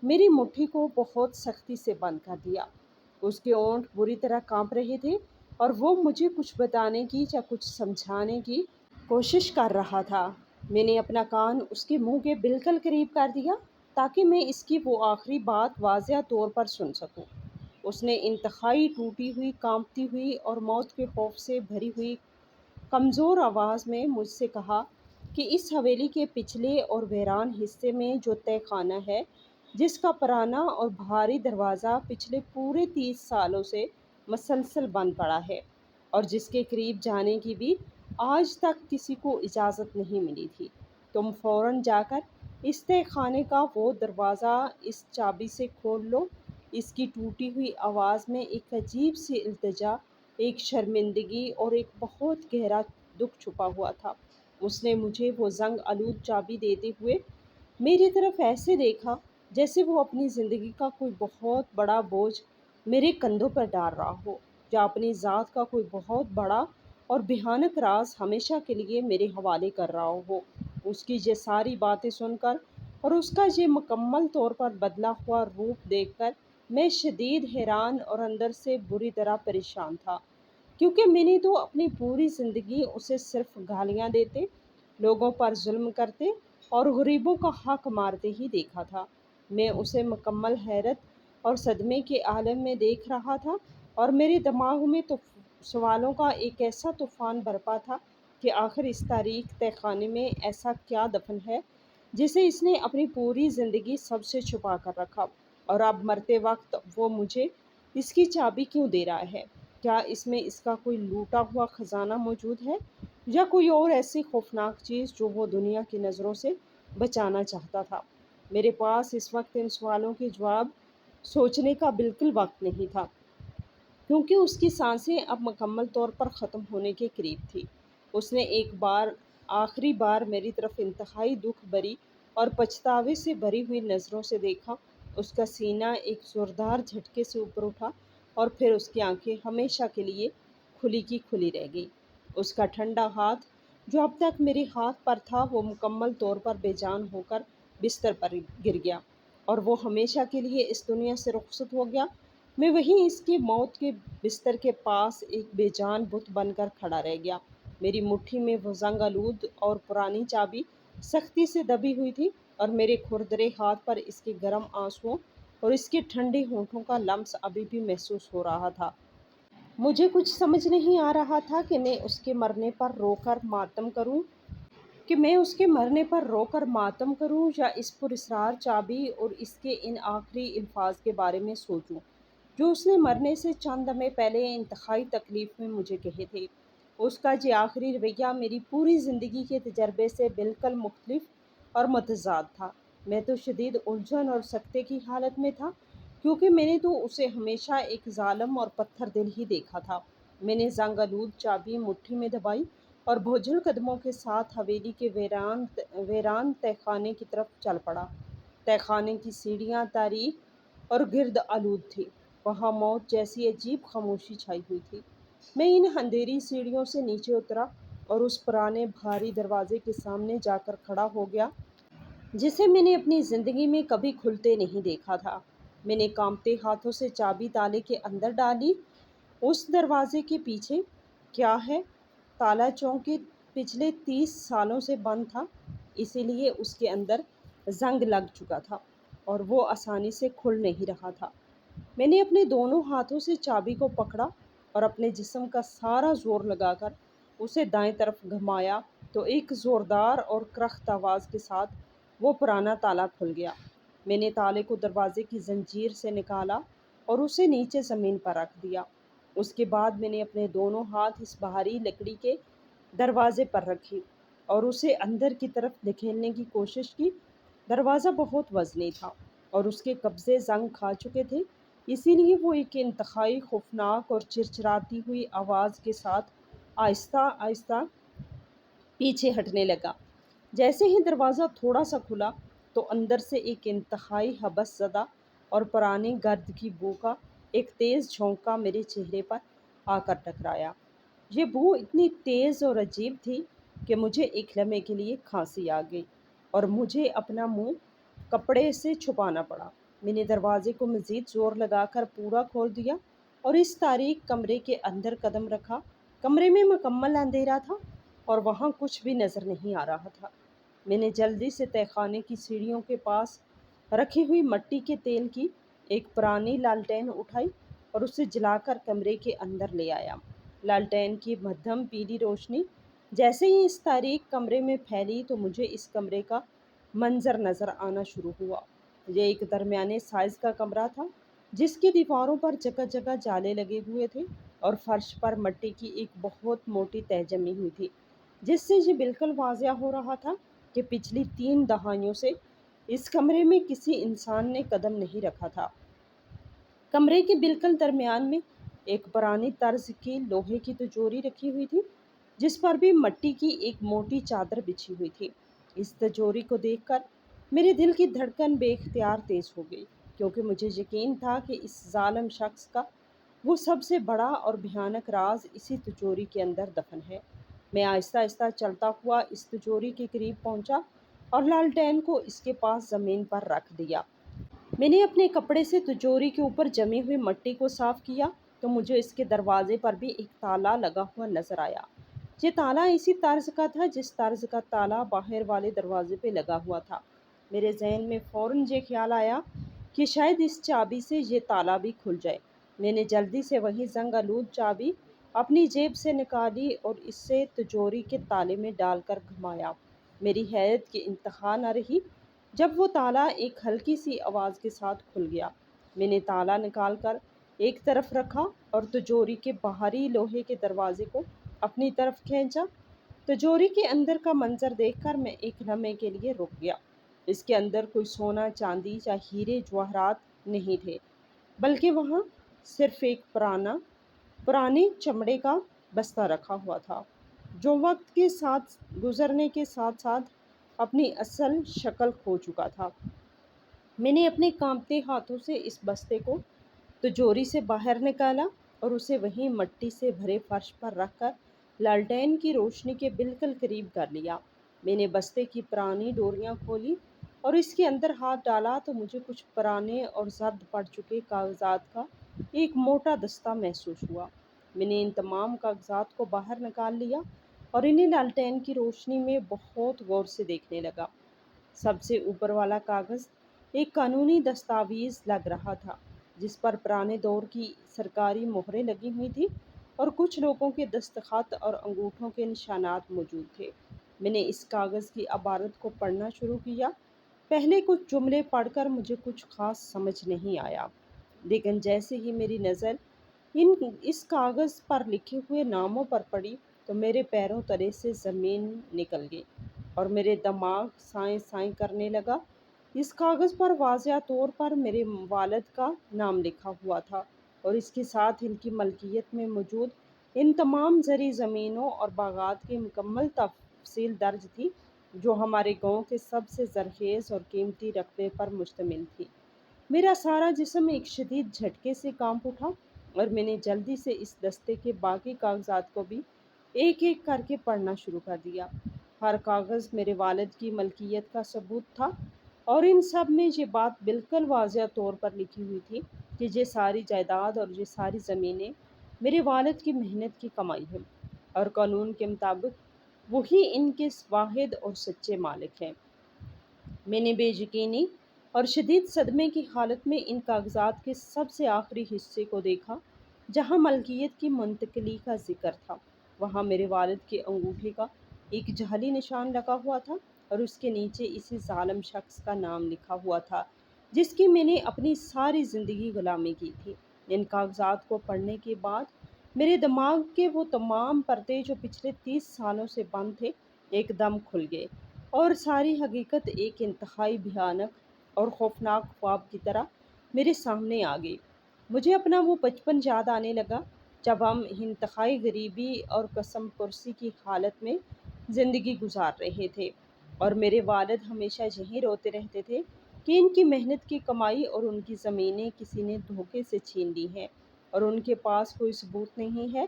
میری مٹھی کو بہت سختی سے بند کر دیا۔ اس کے ہونٹ بری طرح کانپ رہے تھے اور وہ مجھے کچھ بتانے کی یا کچھ سمجھانے کی کوشش کر رہا تھا۔ میں نے اپنا کان اس کے منہ کے بالکل قریب کر دیا تاکہ میں اس کی وہ آخری بات واضح طور پر سن سکوں۔ اس نے انتہائی ٹوٹی ہوئی، کانپتی ہوئی اور موت کے خوف سے بھری ہوئی کمزور آواز میں مجھ سے کہا کہ اس حویلی کے پچھلے اور ویران حصے میں جو تہہ خانہ ہے، جس کا پرانا اور بھاری دروازہ پچھلے پورے 30 سالوں سے مسلسل بند پڑا ہے اور جس کے قریب جانے کی بھی آج تک کسی کو اجازت نہیں ملی تھی، تم فوراً جا کر اس تہہ خانے کا وہ دروازہ اس چابی سے کھول لو۔ اس کی ٹوٹی ہوئی آواز میں ایک عجیب سی التجا، ایک شرمندگی اور ایک بہت گہرا دکھ چھپا ہوا تھا۔ اس نے مجھے وہ زنگ آلود چابی دیتے ہوئے میری طرف ایسے دیکھا جیسے وہ اپنی زندگی کا کوئی بہت بڑا بوجھ میرے کندھوں پر ڈال رہا ہو یا اپنی ذات کا کوئی بہت بڑا اور بھیانک راز ہمیشہ کے لیے میرے حوالے کر رہا ہو۔ اس کی یہ ساری باتیں سن کر اور اس کا یہ مکمل طور پر بدلا ہوا روپ دیکھ کر میں شدید حیران اور اندر سے بری طرح پریشان تھا، کیونکہ میں نے تو اپنی پوری زندگی اسے صرف گالیاں دیتے، لوگوں پر ظلم کرتے اور غریبوں کا حق مارتے ہی دیکھا تھا۔ میں اسے مکمل حیرت اور صدمے کے عالم میں دیکھ رہا تھا اور میرے دماغ میں تو سوالوں کا ایک ایسا طوفان برپا تھا کہ آخر اس تاریک تہہ خانے میں ایسا کیا دفن ہے جسے اس نے اپنی پوری زندگی سب سے چھپا کر رکھا، اور اب مرتے وقت وہ مجھے اس کی چابی کیوں دے رہا ہے؟ کیا اس میں اس کا کوئی لوٹا ہوا خزانہ موجود ہے یا کوئی اور ایسی خوفناک چیز جو وہ دنیا کی نظروں سے بچانا چاہتا تھا؟ میرے پاس اس وقت ان سوالوں کے جواب سوچنے کا بالکل وقت نہیں تھا، کیونکہ اس کی سانسیں اب مکمل طور پر ختم ہونے کے قریب تھی۔ اس نے ایک بار آخری بار میری طرف انتہائی دکھ بھری اور پچھتاوے سے بھری ہوئی نظروں سے دیکھا۔ اس کا سینہ ایک زوردار جھٹکے سے اوپر اٹھا اور پھر اس کی آنکھیں ہمیشہ کے لیے کھلی کی کھلی رہ گئی۔ اس کا ٹھنڈا ہاتھ جو اب تک میرے ہاتھ پر تھا وہ مکمل طور پر بے جان ہو کر بستر پر گر گیا اور وہ ہمیشہ کے لیے اس دنیا سے رخصت ہو گیا۔ میں وہیں اس کی موت کے بستر کے پاس ایک بے جان بت بن کر کھڑا رہ گیا۔ میری مٹھی میں وہ زنگ آلود اور پرانی چابی سختی سے دبی ہوئی تھی اور میرے کھردرے ہاتھ پر اس کے گرم آنسوؤں اور اس کے ٹھنڈے ہونٹوں کا لمس ابھی بھی محسوس ہو رہا تھا۔ مجھے کچھ سمجھ نہیں آ رہا تھا کہ میں اس کے مرنے پر رو کر ماتم کروں یا اس پراسرار چابی اور اس کے ان آخری الفاظ کے بارے میں سوچوں جو اس نے مرنے سے چند لمحے پہلے انتہائی تکلیف میں مجھے کہے تھے۔ اس کا یہ آخری رویہ میری پوری زندگی کے تجربے سے بالکل مختلف اور متضاد تھا۔ میں تو شدید الجھن اور سکتے کی حالت میں تھا، کیونکہ میں نے تو اسے ہمیشہ ایک ظالم اور پتھر دل ہی دیکھا تھا۔ میں نے زنگ آلود چابی مٹھی میں دبائی اور بوجھل قدموں کے ساتھ حویلی کے ویران تہہ خانے کی طرف چل پڑا۔ تہہ خانے کی سیڑھیاں تاریک اور گرد آلود تھیں، وہاں موت جیسی عجیب خاموشی چھائی ہوئی تھی۔ میں ان اندھیری سیڑھیوں سے نیچے اترا اور اس پرانے بھاری دروازے کے سامنے جا کر کھڑا ہو گیا جسے میں نے اپنی زندگی میں کبھی کھلتے نہیں دیکھا تھا۔ میں نے کانپتے ہاتھوں سے چابی تالے کے اندر ڈالی اس دروازے کے پیچھے کیا ہے؟ تالا چونکہ پچھلے 30 سالوں سے بند تھا، اسی لیے اس کے اندر زنگ لگ چکا تھا اور وہ آسانی سے کھل نہیں رہا تھا۔ میں نے اپنے دونوں ہاتھوں سے چابی کو پکڑا اور اپنے جسم کا سارا زور لگا کر اسے دائیں طرف گھمایا تو ایک زوردار اور کرخت آواز کے ساتھ وہ پرانا تالا کھل گیا۔ میں نے تالے کو دروازے کی زنجیر سے نکالا اور اسے نیچے زمین پر رکھ دیا۔ اس کے بعد میں نے اپنے دونوں ہاتھ اس بھاری لکڑی کے دروازے پر رکھی اور اسے اندر کی طرف دھکیلنے کی کوشش کی۔ دروازہ بہت وزنی تھا اور اس کے قبضے زنگ کھا چکے تھے، اسی لیے وہ ایک انتہائی خوفناک اور چرچراتی ہوئی آواز کے ساتھ آہستہ آہستہ پیچھے ہٹنے لگا۔ جیسے ہی دروازہ تھوڑا سا کھلا تو اندر سے ایک انتہائی حبس زدہ اور پرانی گرد کی بو کا ایک تیز جھونکا میرے چہرے پر آ کر ٹکرایا۔ یہ بو اتنی تیز اور عجیب تھی کہ مجھے ایک لمحے کے لیے کھانسی آ گئی اور مجھے اپنا منہ کپڑے سے چھپانا پڑا۔ میں نے دروازے کو مزید زور لگا کر پورا کھول دیا اور اس تاریک کمرے کے اندر قدم رکھا۔ کمرے میں مکمل اندھیرا تھا اور وہاں کچھ بھی نظر نہیں آ رہا تھا۔ میں نے جلدی سے تہہ خانے کی سیڑھیوں کے پاس رکھی ہوئی مٹی کے تیل کی ایک پرانی لالٹین اٹھائی اور اسے جلا کر کمرے کے اندر لے آیا۔ لالٹین کی مدھم پیلی روشنی جیسے ہی اس تاریک کمرے میں پھیلی تو مجھے اس کمرے کا منظر نظر آنا شروع ہوا۔ یہ ایک درمیانے سائز کا کمرہ تھا جس کی دیواروں پر جگہ جگہ جالے لگے ہوئے تھے اور فرش پر مٹی کی ایک بہت موٹی تہہ جمی ہوئی تھی، جس سے یہ بالکل واضح ہو رہا تھا کہ پچھلی 3 دہائیوں سے اس کمرے میں کسی انسان نے قدم نہیں رکھا تھا۔ کمرے کے بالکل درمیان میں ایک پرانی طرز کی لوہے کی تجوری رکھی ہوئی تھی جس پر بھی مٹی کی ایک موٹی چادر بچھی ہوئی تھی۔ اس تجوری کو دیکھ کر میرے دل کی دھڑکن بے اختیار تیز ہو گئی، کیونکہ مجھے یقین تھا کہ اس ظالم شخص کا وہ سب سے بڑا اور بھیانک راز اسی تجوری کے اندر دفن ہے۔ میں آہستہ آہستہ چلتا ہوا اس تجوری کے قریب پہنچا اور لالٹین کو اس کے پاس زمین پر رکھ دیا۔ میں نے اپنے کپڑے سے تجوری کے اوپر جمی ہوئی مٹی کو صاف کیا تو مجھے اس کے دروازے پر بھی ایک تالا لگا ہوا نظر آیا۔ یہ تالا اسی طرز کا تھا جس طرز کا تالا باہر والے دروازے پہ لگا ہوا تھا۔ میرے ذہن میں فوراً یہ خیال آیا کہ شاید اس چابی سے یہ تالا بھی کھل جائے۔ میں نے جلدی سے وہی زنگ آلود چابی اپنی جیب سے نکالی اور اسے تجوری کے تالے میں ڈال کر گھمایا۔ میری حیرت کی انتہا نہ رہی جب وہ تالا ایک ہلکی سی آواز کے ساتھ کھل گیا۔ میں نے تالا نکال کر ایک طرف رکھا اور تجوری کے باہری لوہے کے دروازے کو اپنی طرف کھینچا۔ تجوری کے اندر کا منظر دیکھ کر میں ایک لمحے کے لیے رک گیا۔ اس کے اندر کوئی سونا، چاندی یا ہیرے جواہرات نہیں تھے، بلکہ وہاں صرف ایک پرانے چمڑے کا بستہ رکھا ہوا تھا جو وقت کے ساتھ گزرنے کے ساتھ ساتھ اپنی اصل شکل کھو چکا تھا۔ میں نے اپنے کانپتے ہاتھوں سے اس بستے کو تجوری سے باہر نکالا اور اسے وہیں مٹی سے بھرے فرش پر رکھ کر لالٹین کی روشنی کے بالکل قریب کر لیا۔ میں نے بستے کی پرانی ڈوریاں کھولی اور اس کے اندر ہاتھ ڈالا تو مجھے کچھ پرانے اور زرد پڑ چکے کاغذات کا ایک موٹا دستہ محسوس ہوا۔ میں نے ان تمام کاغذات کو باہر نکال لیا اور انہیں لالٹین کی روشنی میں بہت غور سے دیکھنے لگا۔ سب سے اوپر والا کاغذ ایک قانونی دستاویز لگ رہا تھا جس پر پرانے دور کی سرکاری مہریں لگی ہوئی تھیں اور کچھ لوگوں کے دستخط اور انگوٹھوں کے نشانات موجود تھے۔ میں نے اس کاغذ کی عبارت کو پڑھنا شروع کیا۔ پہلے کچھ جملے پڑھ کر مجھے کچھ خاص سمجھ نہیں آیا، لیکن جیسے ہی میری نظر اس کاغذ پر لکھے ہوئے ناموں پر پڑی تو میرے پیروں تلے سے زمین نکل گئی اور میرے دماغ سائیں سائیں کرنے لگا۔ اس کاغذ پر واضح طور پر میرے والد کا نام لکھا ہوا تھا اور اس کے ساتھ ان کی ملکیت میں موجود ان تمام زرعی زمینوں اور باغات کی مکمل تفصیل درج تھی جو ہمارے گاؤں کے سب سے زرخیز اور قیمتی رقبے پر مشتمل تھی۔ میرا سارا جسم ایک شدید جھٹکے سے کانپ اٹھا اور میں نے جلدی سے اس دستے کے باقی کاغذات کو بھی ایک ایک کر کے پڑھنا شروع کر دیا۔ ہر کاغذ میرے والد کی ملکیت کا ثبوت تھا اور ان سب میں یہ بات بالکل واضح طور پر لکھی ہوئی تھی کہ یہ ساری جائیداد اور یہ ساری زمینیں میرے والد کی محنت کی کمائی ہے اور قانون کے مطابق وہی ان کے واحد اور سچے مالک ہیں۔ میں نے بے یقینی اور شدید صدمے کی حالت میں ان کاغذات کے سب سے آخری حصے کو دیکھا جہاں ملکیت کی منتقلی کا ذکر تھا۔ وہاں میرے والد کے انگوٹھے کا ایک جعلی نشان لگا ہوا تھا اور اس کے نیچے اسی ظالم شخص کا نام لکھا ہوا تھا جس کی میں نے اپنی ساری زندگی غلامی کی تھی۔ ان کاغذات کو پڑھنے کے بعد میرے دماغ کے وہ تمام پردے جو پچھلے 30 سالوں سے بند تھے ایک دم کھل گئے اور ساری حقیقت ایک انتہائی بھیانک اور خوفناک خواب کی طرح میرے سامنے آ گئی۔ مجھے اپنا وہ بچپن یاد آنے لگا جب ہم انتہائی غریبی اور قسم پرسی کی حالت میں زندگی گزار رہے تھے اور میرے والد ہمیشہ یہی روتے رہتے تھے کہ ان کی محنت کی کمائی اور ان کی زمینیں کسی نے دھوکے سے چھین لی ہیں اور ان کے پاس کوئی ثبوت نہیں ہے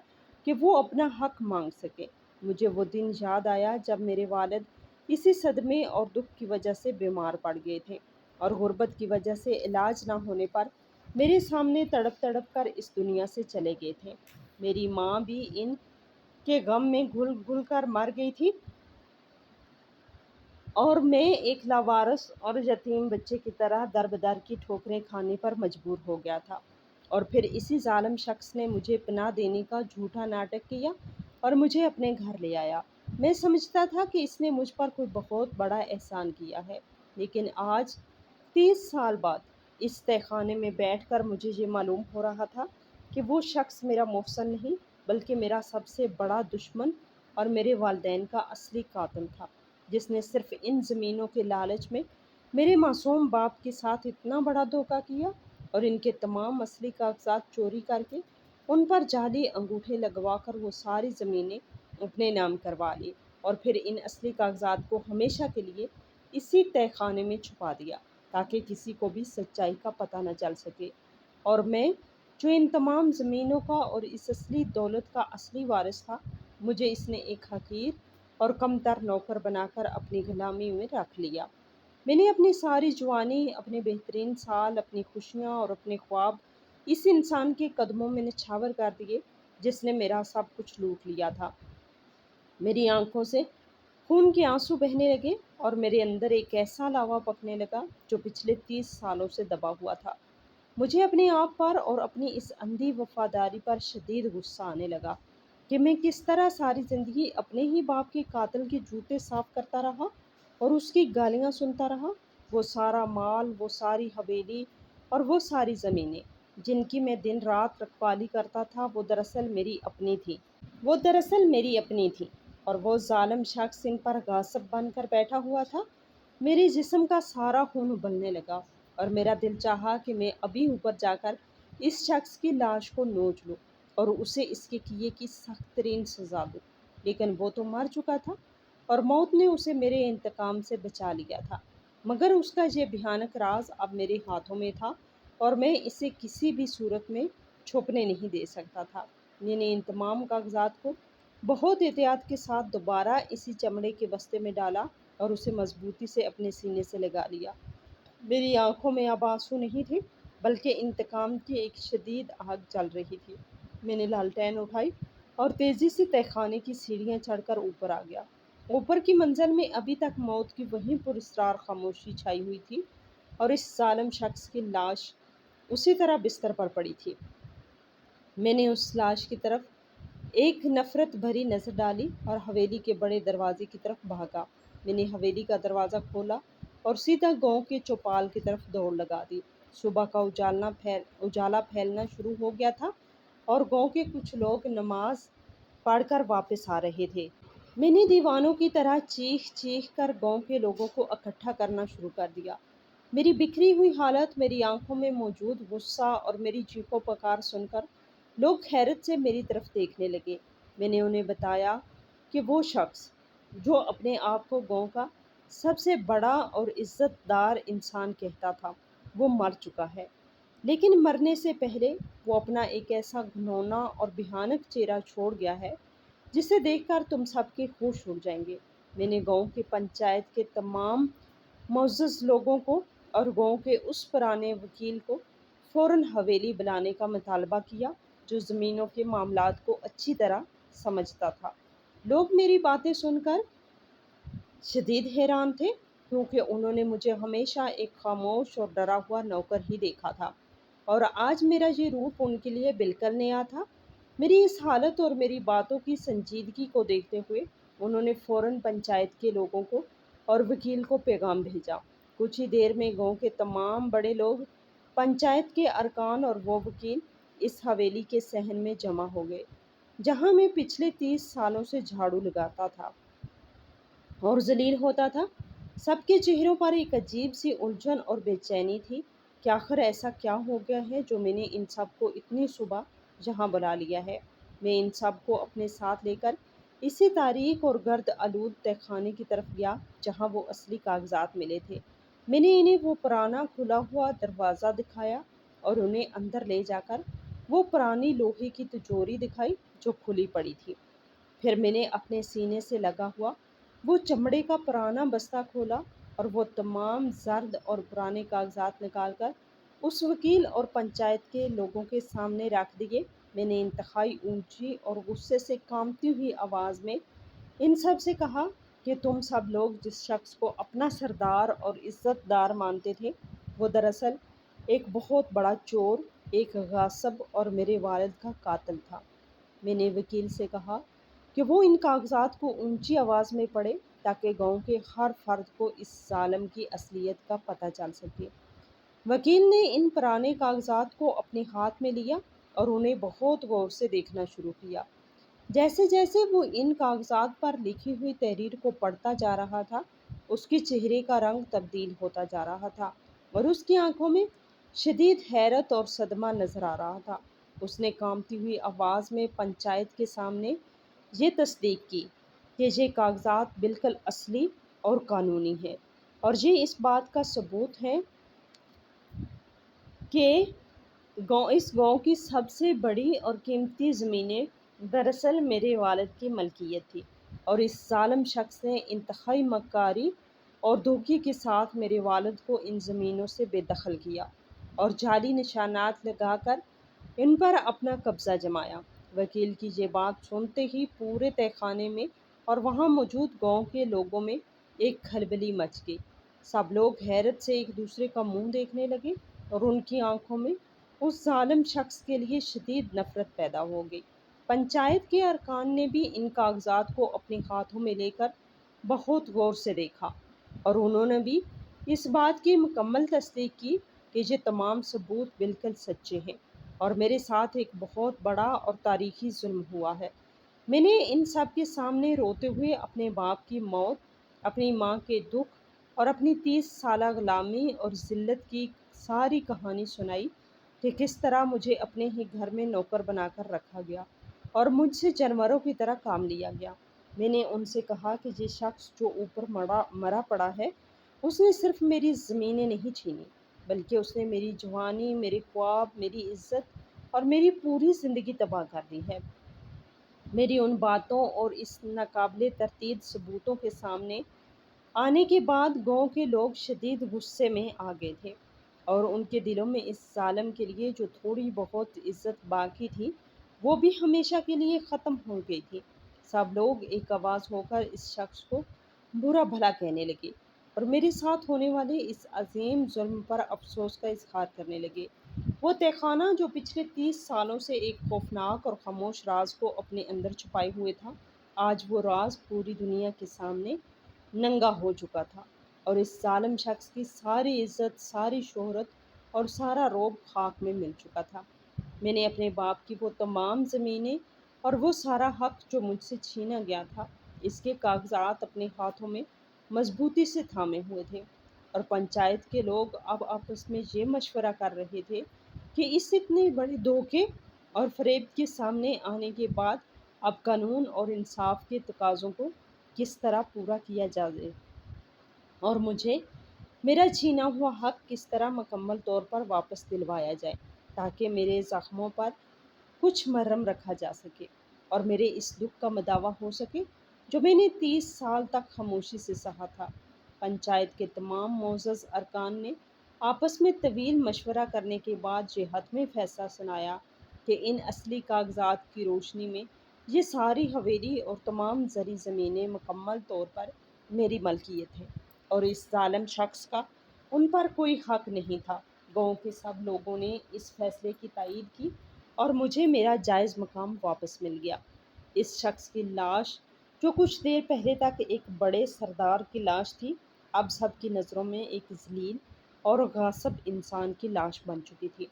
کہ وہ اپنا حق مانگ سکے۔ مجھے وہ دن یاد آیا جب میرے والد اسی صدمے اور دکھ کی وجہ سے بیمار پڑ گئے تھے اور غربت کی وجہ سے علاج نہ ہونے پر میرے سامنے تڑپ تڑپ کر اس دنیا سے چلے گئے تھے۔ میری ماں بھی ان کے غم میں گھل گھل کر مر گئی تھی اور میں ایک لاوارث اور یتیم بچے کی طرح در بدر کی ٹھوکریں کھانے پر مجبور ہو گیا تھا۔ اور پھر اسی ظالم شخص نے مجھے پناہ دینے کا جھوٹا ناٹک کیا اور مجھے اپنے گھر لے آیا۔ میں سمجھتا تھا کہ اس نے مجھ پر کوئی بہت بڑا احسان کیا ہے، لیکن آج 30 سال بعد اس تہہ خانے میں بیٹھ کر مجھے یہ معلوم ہو رہا تھا کہ وہ شخص میرا محسن نہیں بلکہ میرا سب سے بڑا دشمن اور میرے والدین کا اصلی قاتل تھا، جس نے صرف ان زمینوں کے لالچ میں میرے معصوم باپ کے ساتھ اتنا بڑا دھوکہ کیا اور ان کے تمام اصلی کاغذات چوری کر کے ان پر جعلی انگوٹھے لگوا کر وہ ساری زمینیں اپنے نام کروا لی اور پھر ان اصلی کاغذات کو ہمیشہ کے لیے اسی تہہ خانے میں چھپا دیا تاکہ کسی کو بھی سچائی کا پتہ نہ چل سکے۔ اور میں جو ان تمام زمینوں کا اور اس اصلی دولت کا اصلی وارث تھا، مجھے اس نے ایک حقیر اور کمتر نوکر بنا کر اپنی غلامی میں رکھ لیا۔ میں نے اپنی ساری جوانی، اپنے بہترین سال، اپنی خوشیاں اور اپنے خواب اس انسان کے قدموں میں نچھاور کر دیے جس نے میرا سب کچھ لوٹ لیا تھا۔ میری آنکھوں سے خون کے آنسو بہنے لگے اور میرے اندر ایک ایسا لاوا پکنے لگا جو پچھلے 30 سالوں سے دبا ہوا تھا۔ مجھے اپنے آپ پر اور اپنی اس اندھی وفاداری پر شدید غصہ آنے لگا کہ میں کس طرح ساری زندگی اپنے ہی باپ کے قاتل کے جوتے صاف کرتا رہا اور اس کی گالیاں سنتا رہا۔ وہ سارا مال، وہ ساری حویلی اور وہ ساری زمینیں جن کی میں دن رات رکھوالی کرتا تھا وہ دراصل میری اپنی تھی اور وہ ظالم شخص ان پر غاصب بن کر بیٹھا ہوا تھا۔ میرے جسم کا سارا خون ابلنے لگا اور میرا دل چاہا کہ میں ابھی اوپر جا کر اس شخص کی لاش کو نوچ لوں اور اسے اس کے کیے کی سخت ترین سزا دوں، لیکن وہ تو مر چکا تھا اور موت نے اسے میرے انتقام سے بچا لیا تھا، مگر اس کا یہ بھیانک راز اب میرے ہاتھوں میں تھا اور میں اسے کسی بھی صورت میں چھپنے نہیں دے سکتا تھا۔ میں نے ان تمام کاغذات کو بہت احتیاط کے ساتھ دوبارہ اسی چمڑے کے بستے میں ڈالا اور اسے مضبوطی سے اپنے سینے سے لگا لیا۔ میری آنکھوں میں اب آنسو نہیں تھے بلکہ انتقام کی ایک شدید آگ جل رہی تھی۔ میں نے لالٹین اٹھائی اور تیزی سے تہہ خانے کی سیڑھیاں چڑھ کر اوپر آ گیا۔ اوپر کی منزل میں ابھی تک موت کی وہی پراسرار خاموشی چھائی ہوئی تھی اور اس ظالم شخص کی لاش اسی طرح بستر پر پڑی تھی۔ میں نے اس لاش کی طرف ایک نفرت بھری نظر ڈالی اور حویلی کے بڑے دروازے کی طرف بھاگا۔ میں نے حویلی کا دروازہ کھولا اور سیدھا گاؤں کے چوپال کی طرف دوڑ لگا دی۔ صبح کا اجالا پھیلنا شروع ہو گیا تھا اور گاؤں کے کچھ لوگ نماز پڑھ کر واپس آ رہے تھے۔ میں نے دیوانوں کی طرح چیخ چیخ کر گاؤں کے لوگوں کو اکٹھا کرنا شروع کر دیا۔ میری بکھری ہوئی حالت، میری آنکھوں میں موجود غصہ اور میری چیخو پکار سن کر لوگ حیرت سے میری طرف دیکھنے لگے۔ میں نے انہیں بتایا کہ وہ شخص جو اپنے آپ کو گاؤں کا سب سے بڑا اور عزت دار انسان کہتا تھا وہ مر چکا ہے، لیکن مرنے سے پہلے وہ اپنا ایک ایسا گھناؤنا اور بھیانک چہرہ چھوڑ گیا ہے جسے دیکھ کر تم سب کے ہوش اڑ جائیں گے۔ میں نے گاؤں کی پنچایت کے تمام معزز لوگوں کو اور گاؤں کے اس پرانے وکیل کو فوراً حویلی بلانے کا مطالبہ کیا جو زمینوں کے معاملات کو اچھی طرح سمجھتا تھا۔ لوگ میری باتیں سن کر شدید حیران تھے، کیونکہ انہوں نے مجھے ہمیشہ ایک خاموش اور ڈرا ہوا نوکر ہی دیکھا تھا، اور آج میرا یہ روپ ان کے لیے بالکل نیا تھا۔ میری اس حالت اور میری باتوں کی سنجیدگی کو دیکھتے ہوئے انہوں نے فوراً پنچایت کے لوگوں کو اور وکیل کو پیغام بھیجا۔ کچھ ہی دیر میں گاؤں کے تمام بڑے لوگ، پنچایت کے ارکان اور وہ وکیل اس حویلی کے صحن میں جمع ہو گئے، جہاں میں پچھلے 30 سالوں سے جھاڑو لگاتا تھا اور ذلیل ہوتا تھا۔ سب کے چہروں پر ایک عجیب سی الجھن اور بے چینی تھی کہ آخر ایسا کیا ہو گیا ہے جو میں نے ان سب کو اتنی صبح یہاں بلا لیا ہے۔ میں ان سب کو اپنے ساتھ لے کر اسی تاریک اور گرد آلود تہہ خانے کی طرف گیا جہاں وہ اصلی کاغذات ملے تھے۔ میں نے انہیں وہ پرانا کھلا ہوا دروازہ دکھایا اور انہیں اندر لے جا کر وہ پرانی لوہے کی تجوری دکھائی جو کھلی پڑی تھی۔ پھر میں نے اپنے سینے سے لگا ہوا وہ چمڑے کا پرانا بستہ کھولا اور وہ تمام زرد اور پرانے کاغذات نکال کر اس وکیل اور پنچایت کے لوگوں کے سامنے رکھ دیے۔ میں نے انتہائی اونچی اور غصے سے کانپتی ہوئی آواز میں ان سب سے کہا کہ تم سب لوگ جس شخص کو اپنا سردار اور عزت دار مانتے تھے، وہ دراصل ایک بہت بڑا چور، ایک غاصب اور میرے والد کا قاتل تھا۔ میں نے وکیل سے کہا کہ وہ ان کاغذات کو اونچی آواز میں پڑھے تاکہ گاؤں کے ہر فرد کو اس ظالم کی اصلیت کا پتہ چل سکے۔ وکیل نے ان پرانے کاغذات کو اپنے ہاتھ میں لیا اور انہیں بہت غور سے دیکھنا شروع کیا۔ جیسے جیسے وہ ان کاغذات پر لکھی ہوئی تحریر کو پڑھتا جا رہا تھا، اس کے چہرے کا رنگ تبدیل ہوتا جا رہا تھا اور اس کی آنکھوں میں شدید حیرت اور صدمہ نظر آ رہا تھا۔ اس نے کانپتی ہوئی آواز میں پنچایت کے سامنے یہ تصدیق کی کہ یہ کاغذات بالکل اصلی اور قانونی ہیں، اور یہ اس بات کا ثبوت ہے کہ اس گاؤں کی سب سے بڑی اور قیمتی زمینیں دراصل میرے والد کی ملکیت تھی، اور اس ظالم شخص نے انتہائی مکاری اور دھوکے کے ساتھ میرے والد کو ان زمینوں سے بے دخل کیا اور جعلی نشانات لگا کر ان پر اپنا قبضہ جمایا۔ وکیل کی یہ بات سنتے ہی پورے تہہ خانے میں اور وہاں موجود گاؤں کے لوگوں میں ایک کھلبلی مچ گئی۔ سب لوگ حیرت سے ایک دوسرے کا منہ دیکھنے لگے اور ان کی آنکھوں میں اس ظالم شخص کے لیے شدید نفرت پیدا ہو گئی۔ پنچایت کے ارکان نے بھی ان کاغذات کو اپنے ہاتھوں میں لے کر بہت غور سے دیکھا، اور انہوں نے بھی اس بات کی مکمل تصدیق کی کہ یہ تمام ثبوت بالکل سچے ہیں اور میرے ساتھ ایک بہت بڑا اور تاریخی ظلم ہوا ہے۔ میں نے ان سب کے سامنے روتے ہوئے اپنے باپ کی موت، اپنی ماں کے دکھ اور اپنی 30 سالہ غلامی اور ذلت کی ساری کہانی سنائی کہ کس طرح مجھے اپنے ہی گھر میں نوکر بنا کر رکھا گیا اور مجھ سے جانوروں کی طرح کام لیا گیا۔ میں نے ان سے کہا کہ یہ شخص جو اوپر مرا پڑا ہے، اس نے صرف میری زمینیں نہیں چھینی، بلکہ اس نے میری جوانی، میرے خواب، میری عزت اور میری پوری زندگی تباہ کر دی ہے۔ میری ان باتوں اور اس ناقابل تردید ثبوتوں کے سامنے آنے کے بعد گاؤں کے لوگ شدید غصے میں آ گئے تھے، اور ان کے دلوں میں اس ظالم کے لیے جو تھوڑی بہت عزت باقی تھی وہ بھی ہمیشہ کے لیے ختم ہو گئی تھی۔ سب لوگ ایک آواز ہو کر اس شخص کو برا بھلا کہنے لگے اور میرے ساتھ ہونے والے اس عظیم ظلم پر افسوس کا اظہار کرنے لگے۔ وہ تہہ خانہ جو پچھلے 30 سالوں سے ایک خوفناک اور خاموش راز کو اپنے اندر چھپائے ہوئے تھا، آج وہ راز پوری دنیا کے سامنے ننگا ہو چکا تھا، اور اس ظالم شخص کی ساری عزت، ساری شہرت اور سارا رعب خاک میں مل چکا تھا۔ میں نے اپنے باپ کی وہ تمام زمینیں اور وہ سارا حق جو مجھ سے چھینا گیا تھا، اس کے کاغذات اپنے ہاتھوں میں مضبوطی سے تھامے ہوئے تھے، اور پنچایت کے لوگ اب آپس میں یہ مشورہ کر رہے تھے کہ اس اتنے بڑے دھوکے اور فریب کے سامنے آنے کے بعد اب قانون اور انصاف کے تقاضوں کو کس طرح پورا کیا جائے اور مجھے میرا چھینا ہوا حق کس طرح مکمل طور پر واپس دلوایا جائے، تاکہ میرے زخموں پر کچھ مرہم رکھا جا سکے اور میرے اس دکھ کا مداوع ہو سکے جو میں نے 30 سال تک خاموشی سے سہا تھا۔ پنچایت کے تمام معزز ارکان نے آپس میں طویل مشورہ کرنے کے بعد یہ حتمی فیصلہ سنایا کہ ان اصلی کاغذات کی روشنی میں یہ ساری حویلی اور تمام زرعی زمینیں مکمل طور پر میری ملکیت ہیں، اور اس ظالم شخص کا ان پر کوئی حق نہیں تھا۔ گاؤں کے سب لوگوں نے اس فیصلے کی تائید کی اور مجھے میرا جائز مقام واپس مل گیا۔ اس شخص کی لاش، جو کچھ دیر پہلے تک ایک بڑے سردار کی لاش تھی، اب سب کی نظروں میں ایک ذلیل اور غاصب انسان کی لاش بن چکی تھی۔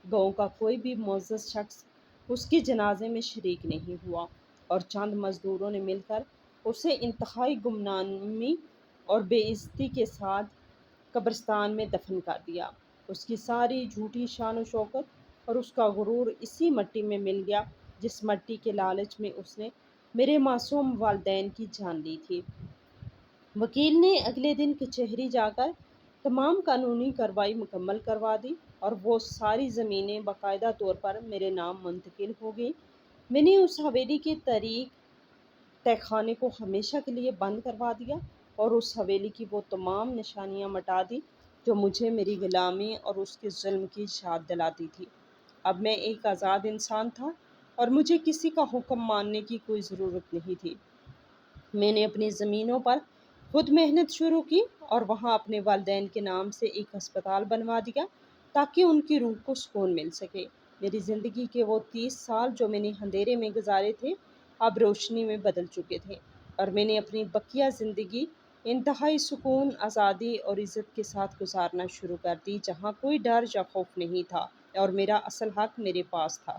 گاؤں کا کوئی بھی معزز شخص اس کے جنازے میں شریک نہیں ہوا، اور چند مزدوروں نے مل کر اسے انتہائی گمنامی اور بے عزتی کے ساتھ قبرستان میں دفن کر دیا۔ اس کی ساری جھوٹی شان و شوکت اور اس کا غرور اسی مٹی میں مل گیا جس مٹی کے لالچ میں اس نے میرے معصوم والدین کی جان لی تھی۔ وکیل نے اگلے دن کچہری جا کر تمام قانونی کارروائی مکمل کروا دی اور وہ ساری زمینیں باقاعدہ طور پر میرے نام منتقل ہو گئیں۔ میں نے اس حویلی کے تہ خانے کو ہمیشہ کے لیے بند کروا دیا اور اس حویلی کی وہ تمام نشانیاں مٹا دی جو مجھے میری غلامی اور اس کے ظلم کی یاد دلاتی تھی۔ اب میں ایک آزاد انسان تھا اور مجھے کسی کا حکم ماننے کی کوئی ضرورت نہیں تھی۔ میں نے اپنی زمینوں پر خود محنت شروع کی اور وہاں اپنے والدین کے نام سے ایک ہسپتال بنوا دیا تاکہ ان کی روح کو سکون مل سکے۔ میری زندگی کے وہ 30 سال جو میں نے اندھیرے میں گزارے تھے اب روشنی میں بدل چکے تھے، اور میں نے اپنی بقیہ زندگی انتہائی سکون، آزادی اور عزت کے ساتھ گزارنا شروع کر دی، جہاں کوئی ڈر یا خوف نہیں تھا اور میرا اصل حق میرے پاس تھا۔